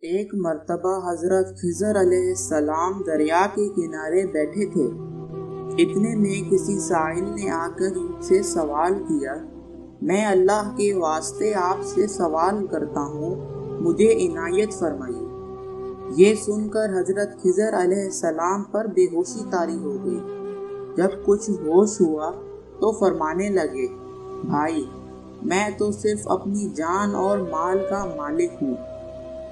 ایک مرتبہ حضرت خضر علیہ السلام دریا کے کنارے بیٹھے تھے۔ اتنے میں کسی سائل نے آ کر ان سے سوال کیا، میں اللہ کے واسطے آپ سے سوال کرتا ہوں، مجھے عنایت فرمائیے۔ یہ سن کر حضرت خضر علیہ السلام پر بے ہوشی طاری ہو گئی۔ جب کچھ ہوش ہوا تو فرمانے لگے، بھائی، میں تو صرف اپنی جان اور مال کا مالک ہوں۔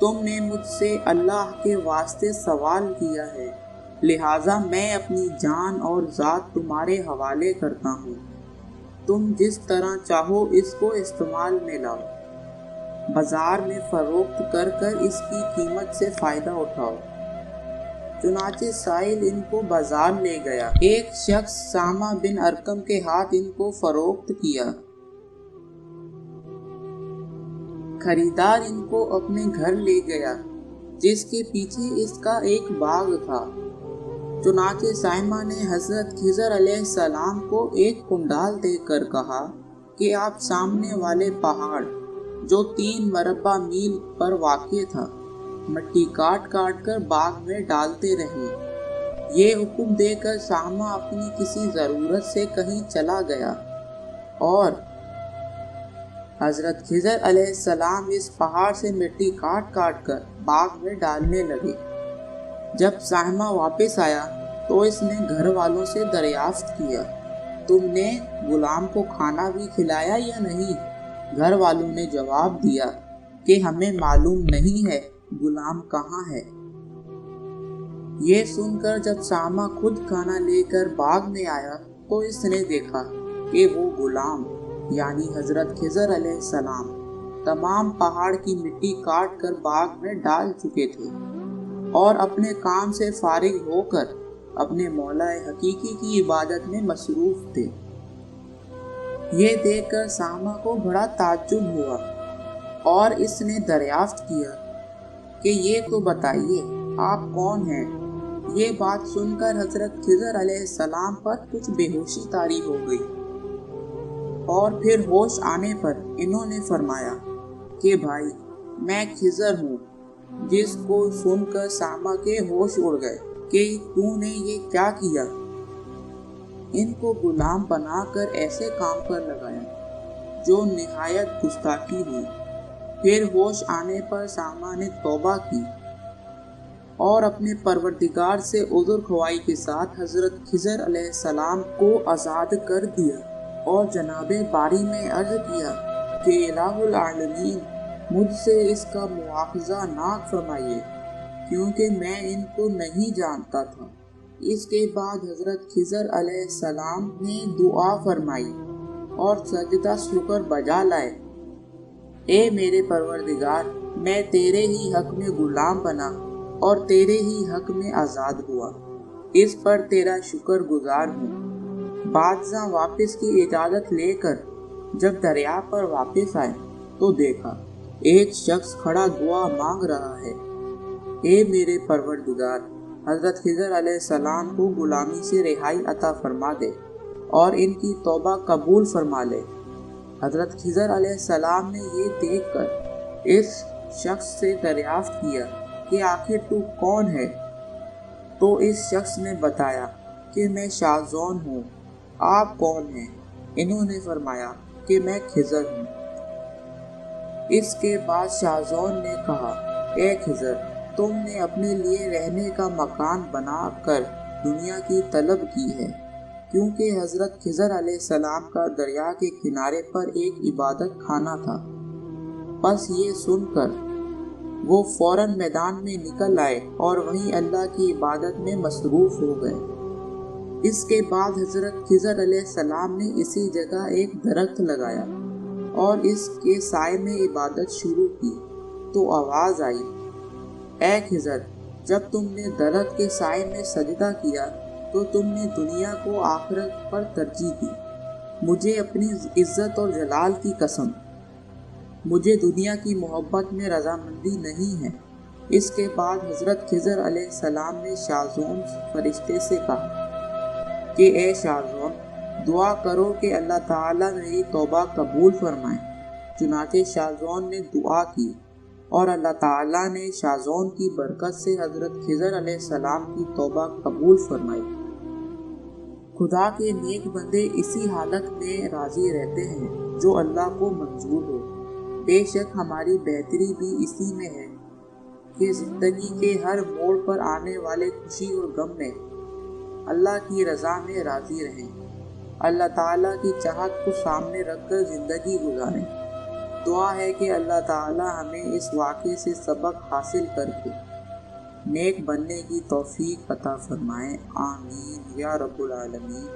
تم نے مجھ سے اللہ کے واسطے سوال کیا ہے، لہٰذا میں اپنی جان اور ذات تمہارے حوالے کرتا ہوں۔ تم جس طرح چاہو اس کو استعمال میں لاؤ، بازار میں فروخت کر کر اس کی قیمت سے فائدہ اٹھاؤ۔ چنانچہ سائل ان کو بازار لے گیا۔ ایک شخص سامہ بن ارقم کے ہاتھ ان کو فروخت کیا۔ خریدار ان کو اپنے گھر لے گیا، جس کے پیچھے اس کا ایک باغ تھا۔ چنانچہ سائمہ نے حضرت خضر علیہ السلام کو ایک کنڈال دے کر کہا کہ آپ سامنے والے پہاڑ، جو 3 مربع میل پر واقع تھا، مٹی کاٹ کاٹ کر باغ میں ڈالتے رہیں۔ یہ حکم دے کر سامہ اپنی کسی ضرورت سے کہیں چلا گیا اور حضرت خضر علیہ السلام اس پہاڑ سے مٹی کاٹ کاٹ کر باغ میں ڈالنے لگے۔ جب سائمہ واپس آیا تو اس نے گھر والوں سے دریافت کیا، تم نے غلام کو کھانا بھی کھلایا یا نہیں؟ گھر والوں نے جواب دیا کہ ہمیں معلوم نہیں ہے غلام کہاں ہے۔ یہ سن کر جب سامہ خود کھانا لے کر باغ میں آیا تو اس نے دیکھا کہ وہ غلام یعنی حضرت خضر علیہ السلام تمام پہاڑ کی مٹی کاٹ کر باغ میں ڈال چکے تھے اور اپنے کام سے فارغ ہو کر اپنے مولا حقیقی کی عبادت میں مصروف تھے۔ یہ دیکھ کر سامہ کو بڑا تعجب ہوا اور اس نے دریافت کیا کہ یہ تو بتائیے آپ کون ہیں؟ یہ بات سن کر حضرت خضر علیہ السلام پر کچھ بے ہوشی طاری ہو گئی، اور پھر ہوش آنے پر انہوں نے فرمایا کہ بھائی، میں خضر ہوں۔ جس کو سن کر سامہ کے ہوش اڑ گئے کہ تو نے یہ کیا کیا؟ ان کو غلام بنا کر ایسے کام پر لگایا جو نہایت گستاخی ہوئی۔ پھر ہوش آنے پر سامہ نے توبہ کی اور اپنے پروردگار سے عذر خواہی کے ساتھ حضرت خضر علیہ السلام کو آزاد کر دیا اور جناب باری میں عرض کیا کہ الہ العالمین، مجھ سے اس کا مواخذہ نہ فرمائیے، کیونکہ میں ان کو نہیں جانتا تھا۔ اس کے بعد حضرت خضر علیہ السلام نے دعا فرمائی اور سجدہ شکر بجا لائے، اے میرے پروردگار، میں تیرے ہی حق میں غلام بنا اور تیرے ہی حق میں آزاد ہوا، اس پر تیرا شکر گزار ہوں۔ بادشاہ واپس کی اجازت لے کر جب دریا پر واپس آئے تو دیکھا ایک شخص کھڑا دعا مانگ رہا ہے، اے میرے پروردگار، حضرت خضر علیہ السلام کو غلامی سے رہائی عطا فرما دے اور ان کی توبہ قبول فرما لے۔ حضرت خضر علیہ السلام نے یہ دیکھ کر اس شخص سے دریافت کیا کہ آخر تو کون ہے؟ تو اس شخص نے بتایا کہ میں شاذون ہوں۔ آپ کون ہیں؟ انہوں نے فرمایا کہ میں خضر ہوں۔ اس کے بعد شاذون نے کہا، اے خضر، تم نے اپنے لیے رہنے کا مکان بنا کر دنیا کی طلب کی ہے، کیونکہ حضرت خضر علیہ السلام کا دریا کے کنارے پر ایک عبادت خانہ تھا۔ بس یہ سن کر وہ فوراً میدان میں نکل آئے اور وہیں اللہ کی عبادت میں مصروف ہو گئے۔ اس کے بعد حضرت خضر علیہ السلام نے اسی جگہ ایک درخت لگایا اور اس کے سائے میں عبادت شروع کی تو آواز آئی، اے خضر، جب تم نے درخت کے سائے میں سجدہ کیا تو تم نے دنیا کو آخرت پر ترجیح دی۔ مجھے اپنی عزت اور جلال کی قسم، مجھے دنیا کی محبت میں رضامندی نہیں ہے۔ اس کے بعد حضرت خضر علیہ السلام نے شاذون فرشتے سے کہا کہ اے شاذون، دعا کرو کہ اللہ تعالیٰ میری توبہ قبول فرمائے۔ چنانچہ شاذون نے دعا کی اور اللہ تعالیٰ نے شازون کی برکت سے حضرت خضر علیہ السلام کی توبہ قبول فرمائی۔ خدا کے نیک بندے اسی حالت میں راضی رہتے ہیں جو اللہ کو منظور ہو۔ بے شک ہماری بہتری بھی اسی میں ہے کہ زندگی کے ہر موڑ پر آنے والے خوشی اور غم میں اللہ کی رضا میں راضی رہیں، اللہ تعالیٰ کی چاہت کو سامنے رکھ کر زندگی گزاریں۔ دعا ہے کہ اللہ تعالیٰ ہمیں اس واقعے سے سبق حاصل کر کے نیک بننے کی توفیق عطا فرمائے، آمین یا رب العالمین۔